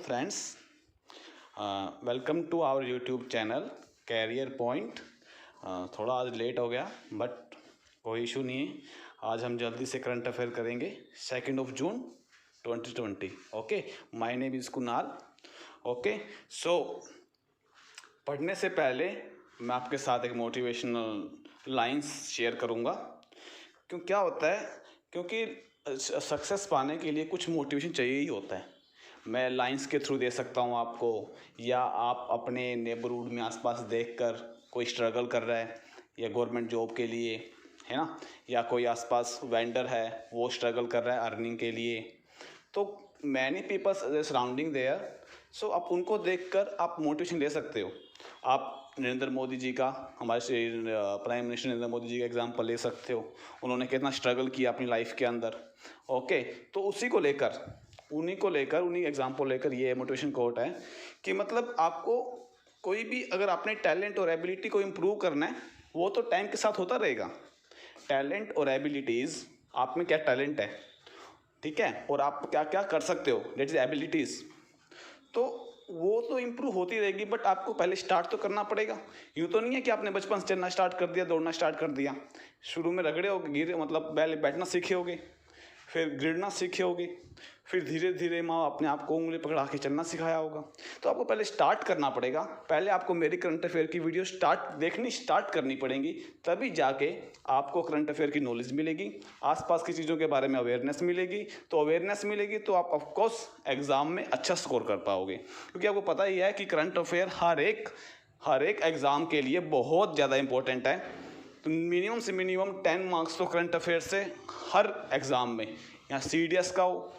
Friends, welcome to our YouTube channel career point. थोड़ा आज late हो गया बट कोई इशू नहीं है। आज हम जल्दी से करंट अफेयर करेंगे 2 जून 2020। Okay, my name is Kunal. Okay, so पढ़ने से पहले मैं आपके साथ एक मोटिवेशनल लाइंस शेयर करूँगा। क्या होता है, क्योंकि सक्सेस पाने के लिए कुछ मोटिवेशन चाहिए ही होता है। मैं लाइंस के थ्रू दे सकता हूँ आपको, या आप अपने नेबरहुड में आसपास देखकर कोई स्ट्रगल कर रहा है या गवर्नमेंट जॉब के लिए, है ना, या कोई आसपास वेंडर है वो स्ट्रगल कर रहा है अर्निंग के लिए, तो मैनी पीपल्स सराउंडिंग देयर। सो आप उनको देखकर आप मोटिवेशन ले सकते हो। आप नरेंद्र मोदी जी का, हमारे प्राइम मिनिस्टर नरेंद्र मोदी जी का एग्जांपल ले सकते हो। उन्होंने कितना स्ट्रगल किया अपनी लाइफ के अंदर। ओके, तो उन्हीं एग्जांपल लेकर ये मोटिवेशन कोट है कि मतलब आपको कोई भी, अगर आपने टैलेंट और एबिलिटी को इम्प्रूव करना है, वो तो टाइम के साथ होता रहेगा। टैलेंट और एबिलिटीज़, आप में क्या टैलेंट है, ठीक है, और आप क्या क्या कर सकते हो, डेट इज एबिलिटीज़, तो वो तो इम्प्रूव होती रहेगी। बट आपको पहले स्टार्ट तो करना पड़ेगा। यूँ तो नहीं है कि आपने बचपन से चलना स्टार्ट कर दिया, दौड़ना स्टार्ट कर दिया। शुरू में रगड़े होगे, गिरे, मतलब पहले बैठना सीखे होगे, फिर गिरना सीखे होगे, फिर धीरे धीरे माँ आपने आपको उंगली पकड़ा के चलना सिखाया होगा। तो आपको पहले स्टार्ट करना पड़ेगा। पहले आपको मेरी करंट अफेयर की वीडियो देखनी स्टार्ट करनी पड़ेंगी, तभी जाके आपको करंट अफेयर की नॉलेज मिलेगी, आसपास की चीज़ों के बारे में अवेयरनेस मिलेगी। तो अवेयरनेस मिलेगी तो आप ऑफकोर्स एग्ज़ाम में अच्छा स्कोर कर पाओगे, क्योंकि आपको पता ही है कि करंट अफेयर हर एक एग्ज़ाम के लिए बहुत ज़्यादा इंपॉर्टेंट है। तो मिनिमम से मिनिमम 10 मार्क्स तो करंट अफेयर से हर एग्ज़ाम में, या CDS का हो,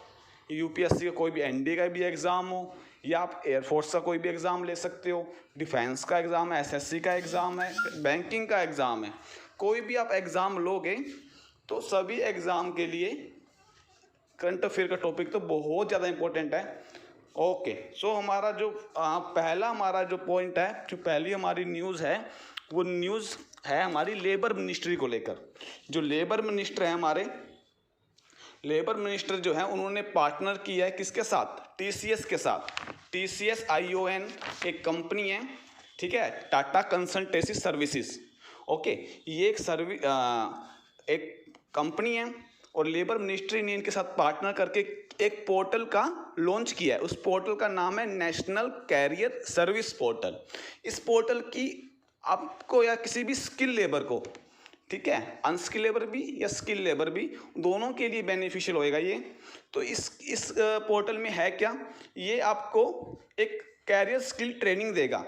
UPSC का कोई भी ND का भी एग्ज़ाम हो, या आप एयरफोर्स का कोई भी एग्ज़ाम ले सकते हो, डिफेंस का एग्ज़ाम है, SSC का एग्ज़ाम है, बैंकिंग का एग्ज़ाम है, कोई भी आप एग्ज़ाम लोगे तो सभी एग्ज़ाम के लिए करंट अफेयर का टॉपिक तो बहुत ज़्यादा इंपॉर्टेंट है। ओके, सो हमारा जो पहला पॉइंट है, जो पहली हमारी न्यूज़ है, वो न्यूज़ है हमारी लेबर मिनिस्ट्री को लेकर। जो लेबर मिनिस्टर है हमारे, लेबर मिनिस्टर जो है, उन्होंने पार्टनर किया है किसके साथ, TCS के साथ। TCS ION एक कंपनी है, ठीक है, टाटा कंसल्टेंसी सर्विसेज। ओके, ये एक कंपनी है, और लेबर मिनिस्ट्री ने इनके साथ पार्टनर करके एक पोर्टल का लॉन्च किया है। उस पोर्टल का नाम है नेशनल कैरियर सर्विस पोर्टल। इस पोर्टल की आपको या किसी भी स्किल लेबर को, ठीक है, अनस्किल लेबर भी या स्किल लेबर भी, दोनों के लिए बेनिफिशियल होएगा ये। तो इस पोर्टल में है क्या, ये आपको एक कैरियर स्किल ट्रेनिंग देगा।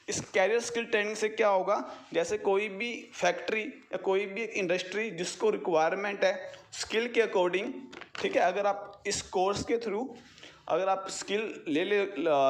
इस कैरियर स्किल ट्रेनिंग से क्या होगा, जैसे कोई भी फैक्ट्री या कोई भी इंडस्ट्री जिसको रिक्वायरमेंट है स्किल के अकॉर्डिंग, ठीक है, अगर आप इस कोर्स के थ्रू अगर आप स्किल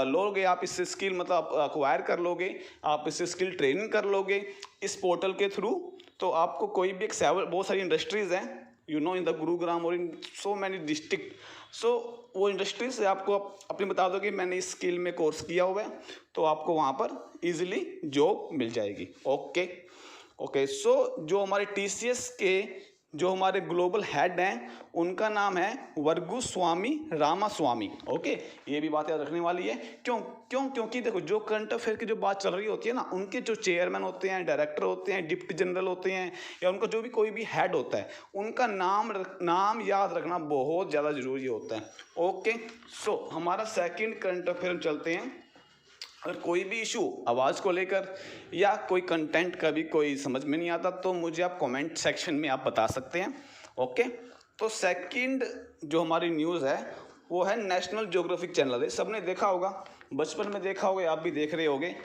लोगे, आप इससे स्किल मतलब अक्वायर कर लोगे, आप इससे स्किल ट्रेनिंग कर लोगे इस पोर्टल के थ्रू, तो आपको कोई भी बहुत सारी इंडस्ट्रीज़ हैं, इन द गुरुग्राम और इन सो मैनी डिस्ट्रिक्ट। सो वो इंडस्ट्रीज से आपको अपनी बता दो कि मैंने इस स्किल में कोर्स किया हुआ है, तो आपको वहाँ पर इजीली जॉब मिल जाएगी। ओके, सो जो हमारे TCS के जो हमारे ग्लोबल हेड हैं, उनका नाम है वर्गुस्वामी रामास्वामी। ओके, ये भी बात याद रखने वाली है। क्योंकि देखो, जो करंट अफेयर की जो बात चल रही होती है ना, उनके जो चेयरमैन होते हैं, डायरेक्टर होते हैं, डिप्टी जनरल होते हैं, या उनका जो भी कोई भी हेड होता है, उनका नाम याद रखना बहुत ज़्यादा ज़रूरी होता है। ओके, सो हमारा सेकेंड करंट अफेयर चलते हैं। अगर कोई भी इशू आवाज़ को लेकर या कोई कंटेंट का भी कोई समझ में नहीं आता, तो मुझे आप कमेंट सेक्शन में आप बता सकते हैं। ओके, तो सेकंड जो हमारी न्यूज़ है वो है नेशनल ज्योग्राफिक चैनल है। सबने देखा होगा, बचपन में देखा होगा, आप भी देख रहे होगे,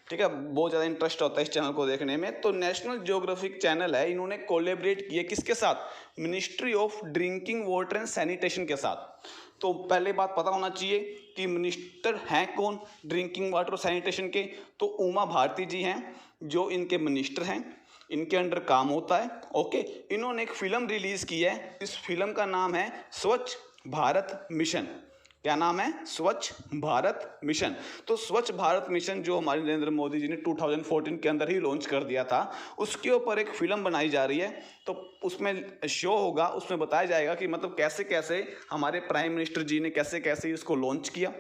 ठीक है, बहुत ज़्यादा इंटरेस्ट होता है इस चैनल को देखने में। तो नेशनल ज्योग्राफिक चैनल है, इन्होंने कोलैबोरेट किए किसके साथ, ministry of drinking water and sanitation के साथ। तो पहले बात पता होना चाहिए कि मिनिस्टर हैं कौन ड्रिंकिंग वाटर और सैनिटेशन के, तो उमा भारती जी हैं जो इनके मिनिस्टर हैं, इनके अंडर काम होता है। ओके, इन्होंने एक फिल्म रिलीज़ की है, इस फिल्म का नाम है स्वच्छ भारत मिशन। क्या नाम है, स्वच्छ भारत मिशन। तो स्वच्छ भारत मिशन जो हमारे नरेंद्र मोदी जी ने 2014 के अंदर ही लॉन्च कर दिया था, उसके ऊपर एक फिल्म बनाई जा रही है। तो उसमें शो होगा, उसमें बताया जाएगा कि मतलब कैसे कैसे हमारे प्राइम मिनिस्टर जी ने कैसे कैसे इसको लॉन्च किया,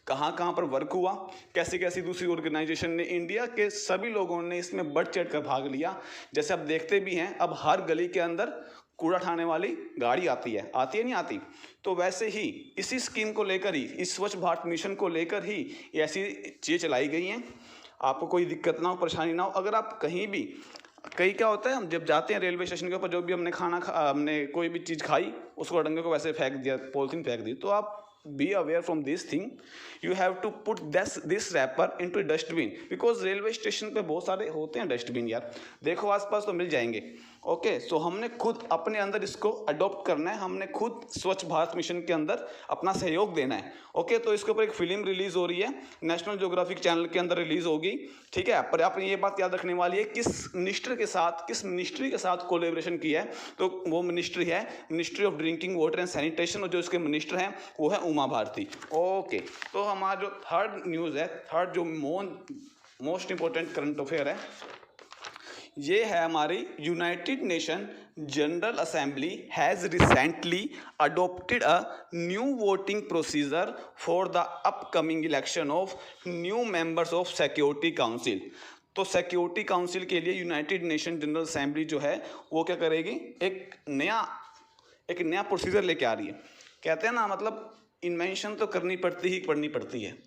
कहाँ कहाँ पर वर्क हुआ, कैसी कैसी दूसरी ऑर्गेनाइजेशन ने, इंडिया के सभी लोगों ने इसमें बढ़ चढ़ कर भाग लिया। जैसे आप देखते भी हैं अब हर गली के अंदर कूड़ा उठाने वाली गाड़ी आती है नहीं आती। तो वैसे ही इसी स्कीम को लेकर ही, इस स्वच्छ भारत मिशन को लेकर ही ये ऐसी चीज़ें चलाई गई हैं। आपको कोई दिक्कत ना हो, परेशानी ना हो। अगर आप कहीं भी, कहीं क्या होता है, हम जब जाते हैं रेलवे स्टेशन के ऊपर, जो भी हमने कोई भी चीज़ खाई उसको डंगे को वैसे फेंक दिया, पॉलिथीन फेंक दी, तो आप be aware from this thing, you have to put this wrapper into dustbin, because railway station पे बहुत सारे होते हैं डस्टबिन यार, देखो आसपास तो मिल जाएंगे। ओके, सो हमने खुद अपने अंदर इसको अडॉप्ट करना है, हमने खुद स्वच्छ भारत मिशन के अंदर अपना सहयोग देना है। ओके, तो इसके ऊपर एक फिल्म रिलीज हो रही है, नेशनल ज्योग्राफिक चैनल के अंदर रिलीज होगी, ठीक है। पर आपने ये बात याद रखने वाली है किस मिनिस्ट्री के साथ कोलेब्रेशन किया है, तो वो मिनिस्ट्री है ministry of drinking water and sanitation, और जो इसके मिनिस्टर हैं वो है उमा भारती। ओके, तो हमारा जो थर्ड न्यूज़ है, थर्ड जो मोस्ट इंपॉर्टेंट करंट अफेयर है, ये है हमारी United nation general assembly has recently adopted a new voting procedure for the upcoming election of new members of security council. तो सिक्योरिटी काउंसिल के लिए यूनाइटेड नेशन जनरल असेंबली जो है वो क्या करेगी, एक नया प्रोसीजर लेके आ रही है। कहते हैं ना, मतलब इन्वेंशन तो करनी पड़ती है,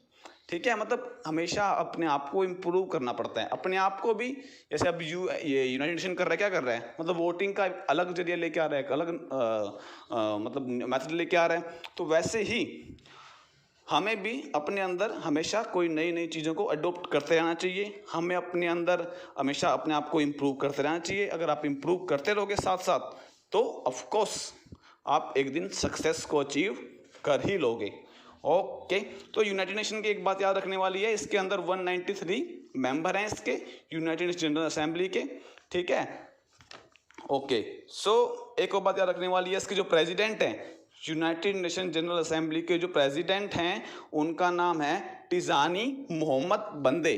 ठीक है। मतलब हमेशा अपने आप को इम्प्रूव करना पड़ता है, अपने आप को भी। जैसे अब ये यूनाइटेड नेशन कर रहा है, क्या कर रहा है, मतलब वोटिंग का अलग जरिया लेके आ रहा है, एक अलग मतलब मेथड लेके आ रहा है। तो वैसे ही हमें भी अपने अंदर हमेशा कोई नई चीज़ों को अडोप्ट करते रहना चाहिए, हमें अपने अंदर हमेशा अपने आप को इम्प्रूव करते रहना चाहिए। अगर आप इम्प्रूव करते रहोगे साथ साथ, तो ऑफकोर्स आप एक दिन सक्सेस को अचीव कर ही लोगे। ओके, तो यूनाइटेड नेशन की एक बात याद रखने वाली है, इसके अंदर 193 मेंबर हैं इसके यूनाइटेड नेशन जनरल असेंबली के, ठीक है। ओके, सो एक और बात याद रखने वाली है, इसके जो प्रेसिडेंट हैं यूनाइटेड नेशन जनरल असेंबली के जो प्रेसिडेंट हैं उनका नाम है टिजानी मोहम्मद बंदे।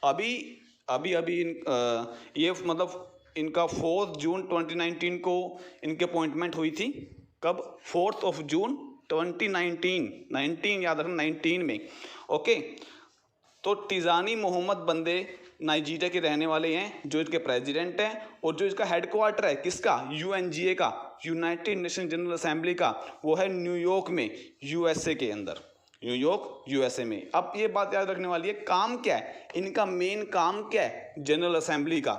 अभी ये मतलब इनका 4 जून 2019 को इनकी अपॉइंटमेंट हुई थी। कब? 4 जून 2019 याद रखना, 19 में। ओके, तो टिजानी मोहम्मद बंदे नाइजीरिया के रहने वाले हैं, जो इसके प्रेसिडेंट हैं, और जो इसका हेडक्वार्टर है किसका, यूएनजीए का, यूनाइटेड नेशन जनरल असेंबली का, वो है न्यूयॉर्क में, यूएसए के अंदर, न्यूयॉर्क यूएसए में। अब ये बात याद रखने वाली है, काम क्या है इनका, मेन काम क्या है जनरल असेंबली का,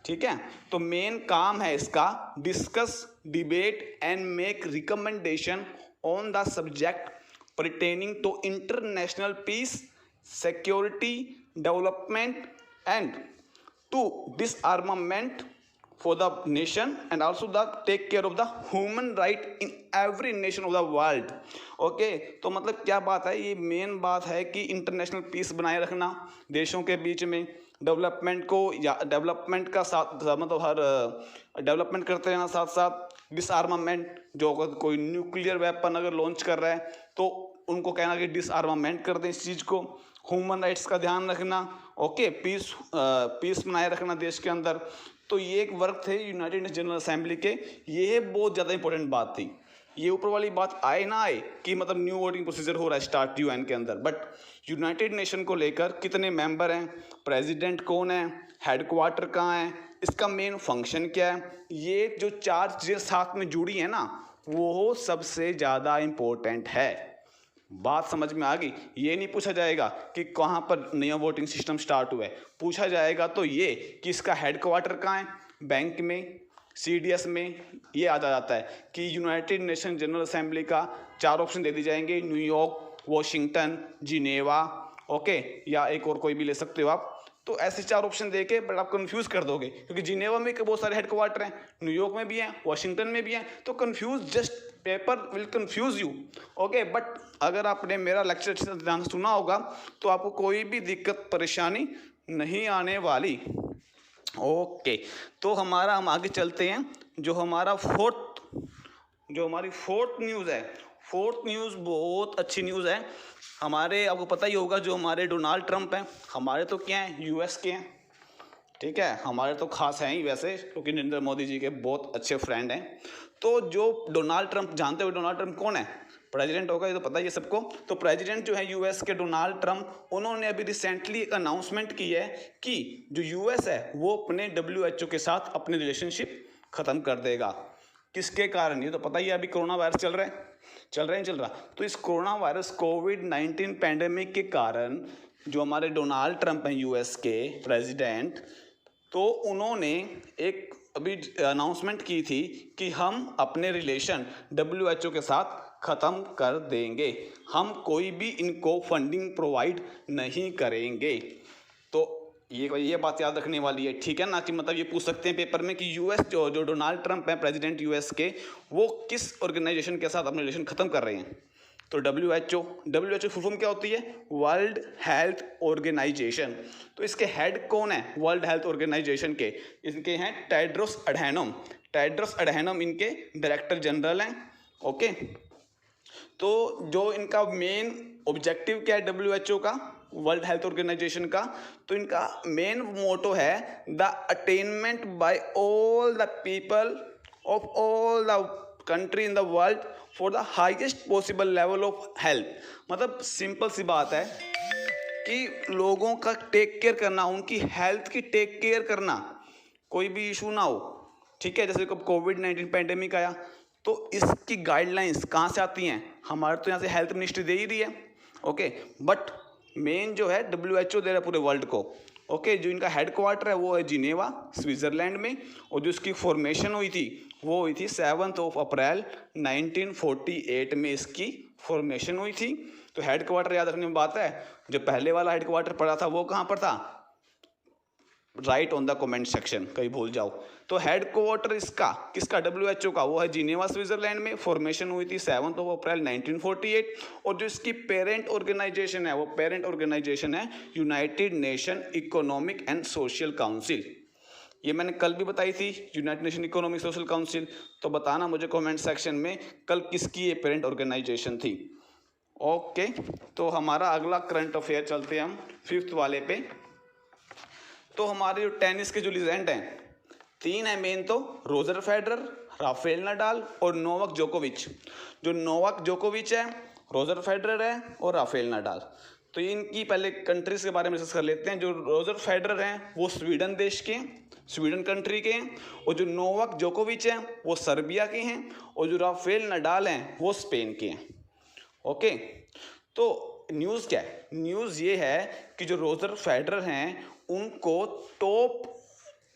ठीक है। तो मेन काम है इसका discuss, debate and make recommendation on the subject pertaining to international peace, security, development and to disarmament for the nation, and also the take care of the human right in every nation of the world. Okay, तो मतलब क्या बात है, ये main बात है कि international piece बनाए रखना देशों के बीच में, डेवलपमेंट को या डेवलपमेंट का साथ मतलब हर डेवलपमेंट करते रहना, साथ साथ डिसआर्मामेंट, जो अगर कोई न्यूक्लियर वेपन अगर लॉन्च कर रहा है तो उनको कहना कि डिसआर्मामेंट कर दें इस चीज़ को, ह्यूमन राइट्स का ध्यान रखना, ओके, पीस बनाए रखना देश के अंदर। तो ये एक वर्क थे यूनाइटेड नेशन जनरल असेंबली के, ये बहुत ज़्यादा इंपॉर्टेंट बात थी। ये ऊपर वाली बात आए ना आए कि मतलब न्यू वोटिंग प्रोसीजर हो रहा है स्टार्ट यूएन के अंदर, बट यूनाइटेड नेशन को लेकर कितने मेंबर हैं, प्रेसिडेंट कौन है, हेडक्वार्टर कहाँ है, इसका मेन फंक्शन क्या है, ये जो 4 चीज़ें साथ में जुड़ी हैं ना, वो सबसे ज़्यादा इम्पोर्टेंट है। बात समझ में आ गई? ये नहीं पूछा जाएगा कि कहाँ पर नया वोटिंग सिस्टम स्टार्ट हुआ है, पूछा जाएगा तो ये कि इसका हेडक्वार्टर कहाँ है, बैंक में, सीडीएस में। ये आ जाता है कि यूनाइटेड नेशन जनरल असेंबली का 4 ऑप्शन दे दिए जाएंगे, न्यूयॉर्क, वॉशिंगटन, जिनेवा, ओके, या एक और कोई भी ले सकते हो आप। तो ऐसे 4 ऑप्शन देके बट आप कंफ्यूज कर दोगे, क्योंकि जिनेवा में बहुत सारे हेडक्वार्टर हैं, न्यूयॉर्क में भी हैं, वॉशिंगटन में भी हैं, तो confuse, just paper will confuse you. Okay, but अगर आपने मेरा लेक्चर अच्छे से ध्यान से सुना होगा तो आपको कोई भी दिक्कत परेशानी नहीं आने वाली। ओके, तो हम आगे चलते हैं। जो हमारी फोर्थ न्यूज़ है, फोर्थ न्यूज़ बहुत अच्छी न्यूज़ है। हमारे, आपको पता ही होगा, जो हमारे डोनाल्ड ट्रंप हैं, हमारे तो क्या हैं, यूएस के हैं, ठीक है, हमारे तो खास हैं ही वैसे, क्योंकि नरेंद्र मोदी जी के बहुत अच्छे फ्रेंड हैं। तो जो डोनाल्ड ट्रंप, जानते हो डोनाल्ड ट्रंप कौन है? प्रेसिडेंट होगा ये तो पता ही है सबको। तो प्रेसिडेंट जो है यूएस के डोनाल्ड ट्रम्प, उन्होंने अभी रिसेंटली एक अनाउंसमेंट की है कि जो यूएस है वो अपने WHO के साथ अपने रिलेशनशिप ख़त्म कर देगा। किसके कारण? ये तो पता ही है, अभी कोरोना वायरस चल रहा। तो इस कोरोना वायरस कोविड-19 पैंडेमिक के कारण जो हमारे डोनाल्ड ट्रम्प हैं यूएस के प्रेसिडेंट, तो उन्होंने एक अभी अनाउंसमेंट की थी कि हम अपने रिलेशन WHO के साथ ख़त्म कर देंगे, हम कोई भी इनको फंडिंग प्रोवाइड नहीं करेंगे। तो ये बात याद रखने वाली है, ठीक है ना, कि मतलब ये पूछ सकते हैं पेपर में कि यूएस जो डोनाल्ड ट्रम्प हैं प्रेसिडेंट यूएस के, वो किस ऑर्गेनाइजेशन के साथ अपने रिलेशन ख़त्म कर रहे हैं। तो WHO फुल फॉर्म क्या होती है? World Health Organization. तो इसके हेड कौन है वर्ल्ड हेल्थ ऑर्गेनाइजेशन के? इनके हैं टेड्रोस अडहैनम इनके डायरेक्टर जनरल हैं। ओके, तो जो इनका मेन ऑब्जेक्टिव क्या है WHO का, वर्ल्ड हेल्थ ऑर्गेनाइजेशन का? तो इनका मेन मोटो है the attainment by all the people of all the country in the world for the highest possible level of health. मतलब सिंपल सी बात है कि लोगों का टेक केयर करना, उनकी हेल्थ की टेक केयर करना, कोई भी इशू ना हो, ठीक है। जैसे कब कोविड-19 पैंडेमिक आया तो इसकी गाइडलाइंस कहाँ से आती हैं? हमारे तो यहाँ से हेल्थ मिनिस्ट्री दे ही रही है। ओके, बट मेन जो है WHO दे रहा है पूरे वर्ल्ड को। ओके, जो इनका हेडक्वार्टर है वो है जिनेवा स्विट्ज़रलैंड में, और जो इसकी फॉर्मेशन हुई थी वो हुई थी 7 अप्रैल 1948 में इसकी फॉर्मेशन हुई थी। तो हेडक्वार्टर याद रखने में बात है, जो पहले वाला हेडक्वार्टर पड़ा था वो कहाँ पर था? Right on the comment section, कहीं भूल जाओ। तो हेडक्वार्टर इसका किसका? WHO का, वो है जिनेवा स्विट्जरलैंड में। फॉर्मेशन हुई थी 7 अप्रैल 1948, और जो इसकी पेरेंट ऑर्गेनाइजेशन है वो पेरेंट ऑर्गेनाइजेशन है United nation economic and social council. ये मैंने कल भी बताई थी, United nation economic social council. तो बताना मुझे कमेंट सेक्शन में कल किसकी ये पेरेंट ऑर्गेनाइजेशन थी। ओके, तो हमारा अगला करंट अफेयर चलते हैं हम 5th वाले पे। तो हमारे जो टेनिस के जो लीजेंड हैं 3 हैं मेन, तो रोजर फेडरर, राफेल नडाल और नोवाक जोकोविच। जो नोवाक जोकोविच है, रोजर फेडरर है और राफेल नडाल। तो इनकी पहले कंट्रीज के बारे में डिस्कस कर लेते हैं। जो रोजर फेडरर हैं वो स्वीडन देश के, स्वीडन कंट्री के हैं, और जो नोवाक जोकोविच हैं वो सर्बिया के हैं, और जो राफेल नडाल हैं वो स्पेन के हैं। ओके, तो न्यूज़ क्या है? न्यूज़ ये है कि जो रोजर फेडरर हैं उनको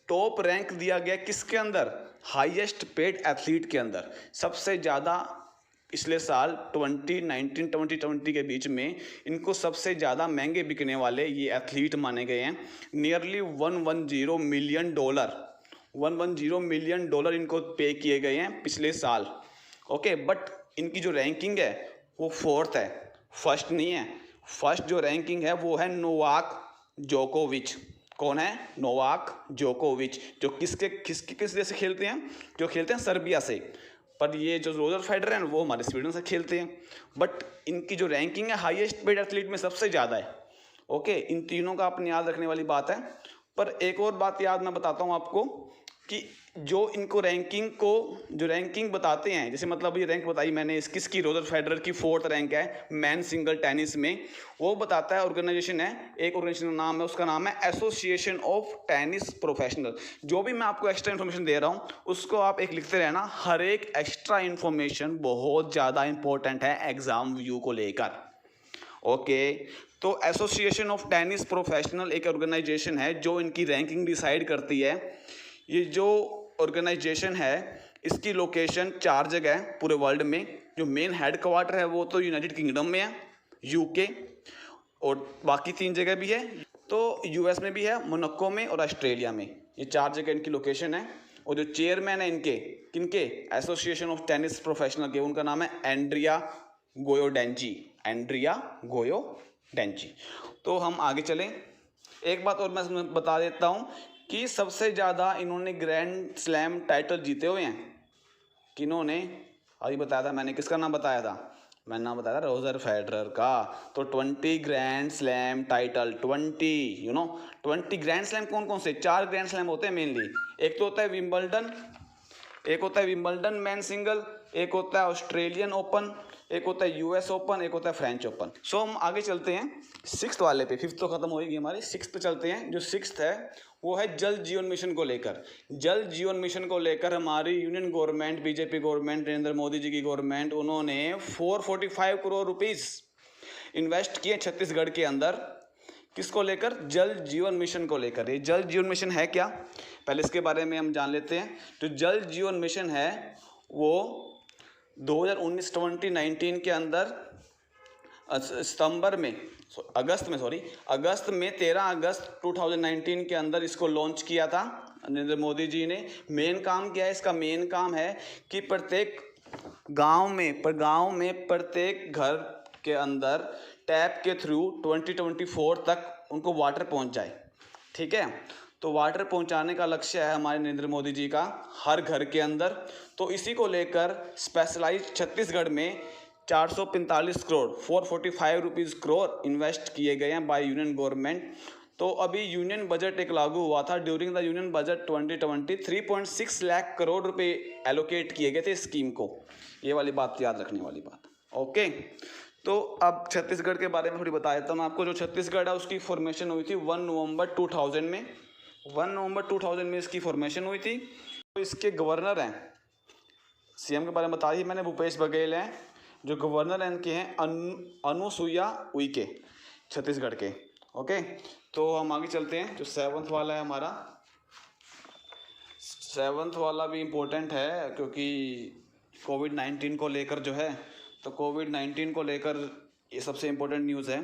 टॉप रैंक दिया गया किसके अंदर? हाईएस्ट पेड एथलीट के अंदर। सबसे ज़्यादा पिछले साल 2019-2020 के बीच में इनको सबसे ज़्यादा महंगे बिकने वाले ये एथलीट माने गए हैं। नियरली $110 मिलियन 110 मिलियन डॉलर इनको पे किए गए हैं पिछले साल। ओके, बट इनकी जो रैंकिंग है वो 4th है, फर्स्ट नहीं है। फर्स्ट जो रैंकिंग है वो है नोवाक जोकोविच। कौन है? नोवाक जोकोविच, जो किस देश से खेलते हैं? जो खेलते हैं सर्बिया से। पर ये जो रोजर फेडरर हैं वो हमारे स्वीडन से खेलते हैं। बट इनकी जो रैंकिंग है हाईएस्ट पेड एथलीट में सबसे ज़्यादा है। ओके, इन तीनों का आपने याद रखने वाली बात है। पर एक और बात याद मैं बताता हूँ आपको कि जो इनको जो रैंकिंग बताते हैं, जैसे मतलब ये रैंक बताई मैंने किसकी? रोजर फेडरर की 4th रैंक है मैन सिंगल टेनिस में। वो बताता है, ऑर्गेनाइजेशन है, एक ऑर्गेनाइजेशन का नाम है, उसका नाम है एसोसिएशन ऑफ टेनिस प्रोफेशनल। जो भी मैं आपको एक्स्ट्रा इन्फॉर्मेशन दे रहा हूँ उसको आप एक लिखते रहना। हर एक एक्स्ट्रा इन्फॉर्मेशन बहुत ज़्यादा इंपॉर्टेंट है एग्जाम व्यू को लेकर। ओके, तो एसोसिएशन ऑफ टेनिस प्रोफेशनल एक ऑर्गेनाइजेशन है जो इनकी रैंकिंग डिसाइड करती है। ये जो ऑर्गेनाइजेशन है इसकी लोकेशन 4 जगह है पूरे वर्ल्ड में। जो मेन हेडक्वार्टर है वो तो यूनाइटेड किंगडम में है, यूके, और बाकी 3 जगह भी है। तो यूएस में भी है, मोनाको में और ऑस्ट्रेलिया में। ये 4 जगह इनकी लोकेशन है। और जो चेयरमैन है किनके एसोसिएशन ऑफ टेनिस प्रोफेशनल के, उनका नाम है एंड्रिया गोयोडेंची। तो हम आगे चलें। एक बात और मैं बता देता हूँ कि सबसे ज़्यादा इन्होंने ग्रैंड स्लैम टाइटल जीते हुए हैं। किन्होंने? अभी बताया था मैंने, किसका नाम बताया था? मैंने नाम बताया था रोजर फेडरर का। तो 20 grand slam title, 20 grand slam कौन कौन से? 4 ग्रैंड स्लैम होते हैं मेनली। एक तो होता है विंबलडन मैन सिंगल, एक होता है ऑस्ट्रेलियन ओपन, एक होता है यूएस ओपन, एक होता है फ्रेंच ओपन। सो हम आगे चलते हैं सिक्स्थ वाले पे, फिफ्थ तो खत्म होगी हमारी, सिक्स्थ पे चलते हैं। जो सिक्स्थ है वो है जल जीवन मिशन को लेकर। जल जीवन मिशन को लेकर हमारी union government, BJP government, Narendra Modi ji की गवर्नमेंट, उन्होंने 445 करोड़ रुपीस इन्वेस्ट किए छत्तीसगढ़ के अंदर। किसको लेकर? जल जीवन मिशन को लेकर। ये जल जीवन मिशन है क्या, पहले इसके बारे में हम जान लेते हैं। जो जल जीवन मिशन है वो 2019 के अंदर अगस्त में 13 अगस्त 2019 के अंदर इसको लॉन्च किया था नरेंद्र मोदी जी ने। मेन काम क्या है इसका? मेन काम है कि प्रत्येक गांव में प्रत्येक घर के अंदर टैप के थ्रू 2024 तक उनको वाटर पहुंच जाए। ठीक है, तो वाटर पहुंचाने का लक्ष्य है हमारे नरेंद्र मोदी जी का हर घर के अंदर। तो इसी को लेकर स्पेशलाइज छत्तीसगढ़ में 445 करोड़ 445 करोड़ इन्वेस्ट किए गए हैं बाय यूनियन गवर्नमेंट। तो अभी यूनियन बजट एक लागू हुआ था, during the union budget 2020 3.6 lakh crore रुपए एलोकेट किए गए थे स्कीम को। ये वाली बात याद रखने वाली बात। ओके, तो अब छत्तीसगढ़ के बारे में थोड़ी बता देता हूँ आपको। जो छत्तीसगढ़ है उसकी फॉर्मेशन हुई थी 1 नवंबर 2000 में। 1 नवंबर 2000 में इसकी फॉर्मेशन हुई थी। तो इसके गवर्नर हैं, सीएम के बारे में बता दी मैंने, भूपेश बघेल हैं। जो गवर्नर हैं इनके हैं अनुसुईया उइके, छत्तीसगढ़ के। ओके, तो हम आगे चलते हैं। जो 7th वाला है हमारा, 7th वाला भी इम्पोर्टेंट है क्योंकि कोविड-19 को लेकर जो है, तो कोविड-19 को लेकर ये सबसे इम्पोर्टेंट न्यूज़ है।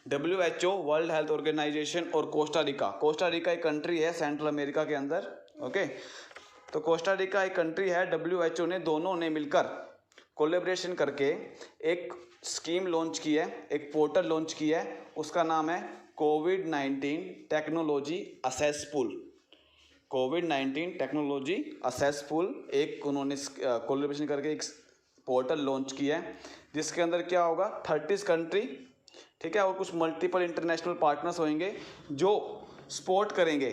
WHO, वर्ल्ड हेल्थ ऑर्गेनाइजेशन और कोस्टा रिका एक कंट्री है सेंट्रल अमेरिका के अंदर। ओके, तो कोस्टा रिका एक कंट्री है। WHO ने, दोनों ने मिलकर कोलैबोरेशन करके एक स्कीम लॉन्च की है, एक पोर्टल लॉन्च किया है। उसका नाम है कोविड-19 टेक्नोलॉजी असेस पूल। कोविड-19 टेक्नोलॉजी असेस पूल एक उन्होंने कोलैबोरेशन करके एक पोर्टल लॉन्च किया है, जिसके अंदर क्या होगा 30 कंट्री, ठीक है, और कुछ मल्टीपल इंटरनेशनल पार्टनर्स होंगे जो सपोर्ट करेंगे।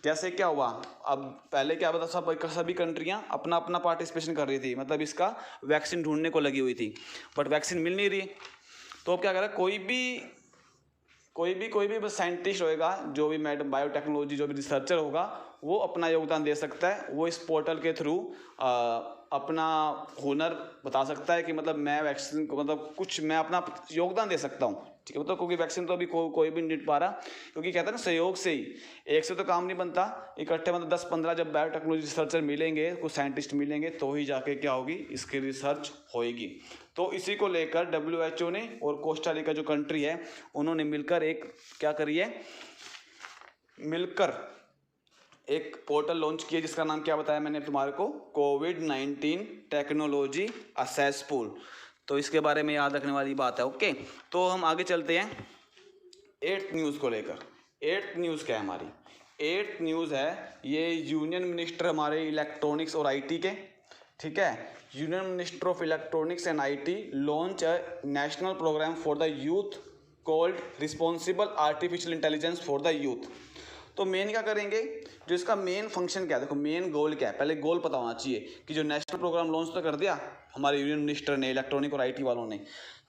जैसे क्या हुआ, अब पहले क्या बता, सभी कंट्रियां अपना अपना पार्टिसिपेशन कर रही थी, मतलब इसका वैक्सीन ढूंढने को लगी हुई थी, बट वैक्सीन मिल नहीं रही। तो अब क्या करें, कोई भी बस साइंटिस्ट होएगा, जो भी बायोटेक्नोलॉजी जो भी रिसर्चर होगा, वो अपना योगदान दे सकता है। वो इस पोर्टल के थ्रू अपना हुनर बता सकता है कि मतलब मैं वैक्सीन को, मतलब कुछ मैं अपना योगदान दे सकता हूँ। ठीक है, मतलब क्योंकि वैक्सीन तो अभी कोई भी नहीं पा रहा, क्योंकि कहते हैं ना सहयोग से ही, एक से तो काम नहीं बनता, इकट्ठे मतलब 10-15 जब बायोटेक्नोलॉजी रिसर्चर मिलेंगे, कुछ साइंटिस्ट मिलेंगे, तो ही जाके क्या होगी, इसकी रिसर्च होएगी। तो इसी को लेकर WHO ने और कोस्टा रिका जो कंट्री है, उन्होंने मिलकर एक क्या करी है, मिलकर एक पोर्टल लॉन्च किया, जिसका नाम क्या बताया मैंने तुम्हारे को, कोविड-19 टेक्नोलॉजी असेस पूल। तो इसके बारे में याद रखने वाली बात है। ओके, तो हम आगे चलते हैं 8th न्यूज़ को लेकर। 8th न्यूज़ क्या है हमारी? 8th न्यूज़ है, ये यूनियन मिनिस्टर हमारे इलेक्ट्रॉनिक्स और IT के, ठीक है, union minister of electronics and IT launch a national programme for the youth called responsible artificial intelligence for the youth. तो मेन क्या करेंगे, जो इसका मेन फंक्शन क्या है, देखो मेन गोल क्या है, पहले गोल पता होना चाहिए कि जो नेशनल प्रोग्राम लॉन्च तो कर दिया हमारे यूनियन मिनिस्टर ने, इलेक्ट्रॉनिक और IT वालों ने,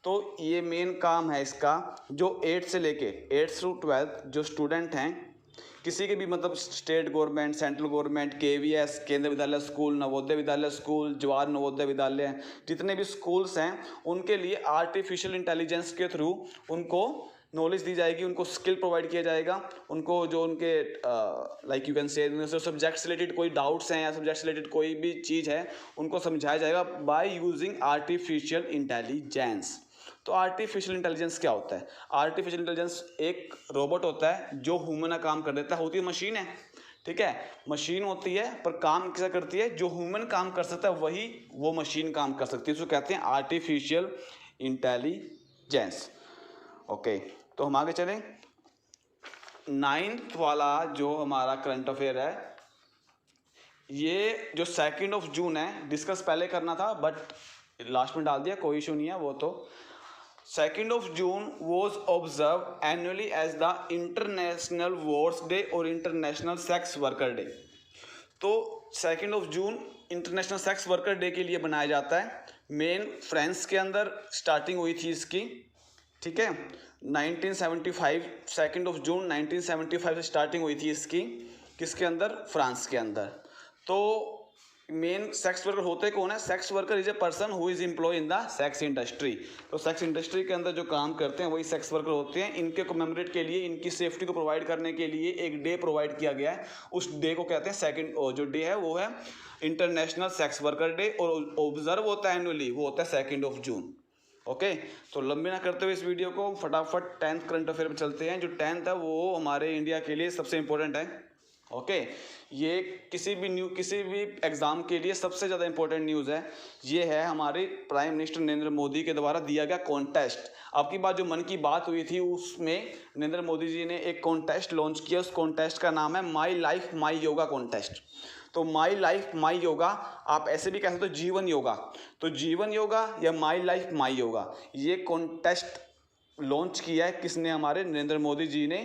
तो ये मेन काम है इसका, जो 8 से लेके 8 से 12 जो स्टूडेंट हैं, किसी के भी मतलब state government, central government, KVS केंद्रीय विद्यालय स्कूल, नवोदय विद्यालय स्कूल, जवाहर नवोदय विद्यालय, जितने भी स्कूल्स हैं, उनके लिए आर्टिफिशियल इंटेलिजेंस के थ्रू उनको नॉलेज दी जाएगी, उनको स्किल प्रोवाइड किया जाएगा, उनको जो उनके like you can say subject से रिलेटेड कोई डाउट्स हैं या सब्जेक्ट से रिलेटेड कोई भी चीज़ है, उनको समझाया जाएगा बाय यूजिंग आर्टिफिशियल इंटेलिजेंस। तो आर्टिफिशियल इंटेलिजेंस क्या होता है? आर्टिफिशियल इंटेलिजेंस एक रोबोट होता है जो ह्यूमन का काम कर देता है, होती है मशीन है, ठीक है, मशीन होती है, पर काम कैसा करती है, जो ह्यूमन काम कर सकता है वही वो मशीन काम कर सकती है, उसको कहते हैं आर्टिफिशियल इंटेलिजेंस। ओके, तो हम आगे चलें। 9th वाला जो हमारा करंट अफेयर है, ये जो 2 जून है, डिस्कस पहले करना था बट लास्ट में डाल दिया, कोई इशू नहीं है वो। तो 2 जून was observe annually as the international wars day और इंटरनेशनल सेक्स वर्कर डे। तो 2 जून इंटरनेशनल सेक्स वर्कर डे के लिए बनाया जाता है। मेन फ्रांस के अंदर स्टार्टिंग हुई थी इसकी, ठीक है। 1975 2 जून 1975 से स्टार्टिंग हुई थी इसकी, किसके अंदर, फ्रांस के अंदर। तो मेन सेक्स वर्कर होते कौन है, sex worker is a person who is employ in the sex industry. तो सेक्स इंडस्ट्री के अंदर जो काम करते हैं वही सेक्स वर्कर होते हैं। इनके कमेमोरेट के लिए, इनकी सेफ्टी को प्रोवाइड करने के लिए एक डे प्रोवाइड किया गया है। उस डे को कहते हैं सेकंड, जो डे है वो है इंटरनेशनल सेक्स वर्कर डे, और ऑब्जर्व होता है एनुअली, वो होता है 2 जून। ओके, तो लंबी ना करते हुए इस वीडियो को फटाफट 10th करंट अफेयर में चलते हैं। जो 10th है वो हमारे इंडिया के लिए सबसे इंपॉर्टेंट है। ओके, ये किसी भी एग्ज़ाम के लिए सबसे ज़्यादा इंपॉर्टेंट न्यूज़ है। ये है हमारे प्राइम मिनिस्टर नरेंद्र मोदी के द्वारा दिया गया कॉन्टेस्ट। आपकी बात जो मन की बात हुई थी उसमें नरेंद्र मोदी जी ने एक कॉन्टेस्ट लॉन्च किया। उस कॉन्टेस्ट का नाम है my life my yoga contest. तो माई लाइफ माई योगा, आप ऐसे भी कह सकते हो जीवन योगा। तो जीवन योगा या माई लाइफ माई योगा, ये कॉन्टेस्ट लॉन्च किया है किसने, हमारे नरेंद्र मोदी जी ने।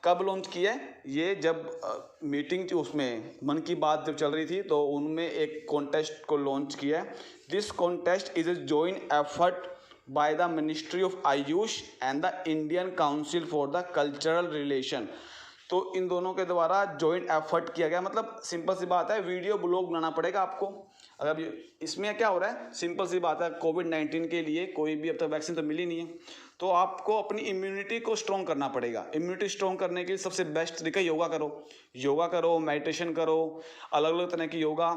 कब लॉन्च किया है ये, जब मीटिंग उसमें मन की बात जब चल रही थी तो उनमें एक कॉन्टेस्ट को लॉन्च किया है। This contest is a joint effort by the ministry of Ayush and the Indian council for the cultural relation. तो इन दोनों के द्वारा जॉइंट एफर्ट किया गया। मतलब सिंपल सी बात है, वीडियो ब्लॉग बनाना पड़ेगा आपको। अगर इसमें क्या हो रहा है, सिंपल सी बात है, कोविड-19 के लिए कोई भी अब तक वैक्सीन तो मिली नहीं है, तो आपको अपनी इम्यूनिटी को स्ट्रॉन्ग करना पड़ेगा। इम्यूनिटी स्ट्रॉन्ग करने के लिए सबसे बेस्ट तरीका योगा करो, मेडिटेशन करो, अलग अलग तरह की योगा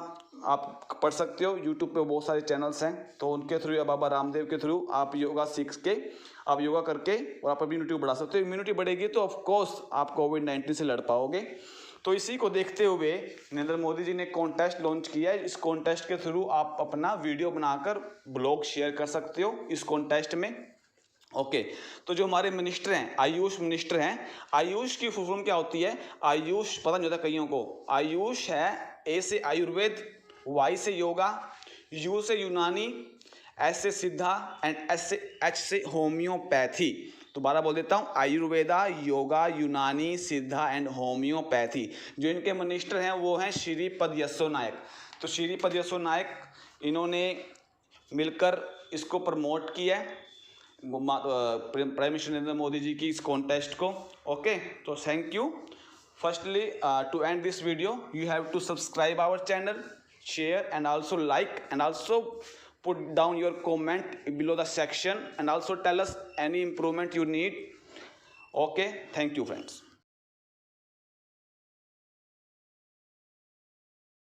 आप पढ़ सकते हो। यूट्यूब पे बहुत सारे चैनल्स हैं, तो उनके थ्रू या बाबा रामदेव के थ्रू आप योगा सीख के, आप योगा करके और आप अपनी इम्यूनिटी बढ़ा सकते हो। इम्यूनिटी बढ़ेगी तो ऑफकोर्स आप कोविड-19 से लड़ पाओगे। तो इसी को देखते हुए नरेंद्र मोदी जी ने कॉन्टेस्ट लॉन्च किया है। इस कॉन्टेस्ट के थ्रू आप अपना वीडियो बनाकर ब्लॉग शेयर कर सकते हो इस कॉन्टेस्ट में। ओके, तो जो हमारे मिनिस्टर हैं, आयुष मिनिस्टर हैं, आयुष की फुल फॉर्म क्या होती है, आयुष पता नहीं होता कईयों को। आयुष है ए से आयुर्वेद, वाई से योगा, यू से यूनानी, एस से सिद्धा एंड एच से होम्योपैथी। दोबारा बोल देता हूँ, आयुर्वेदा, योगा, यूनानी, सिद्धा एंड होम्योपैथी। जो इनके मिनिस्टर हैं वो हैं श्रीपद यशो नायक। तो श्रीपद यशो नायक इन्होंने मिलकर इसको प्रमोट किया है, प्राइम मिनिस्टर नरेंद्र मोदी जी की इस कॉन्टेस्ट को। ओके, तो thank you. Firstly to end this video you have to subscribe our channel, share and also like, and also put down your comment below the section, and also tell us any improvement you need. Okay, thank you friends.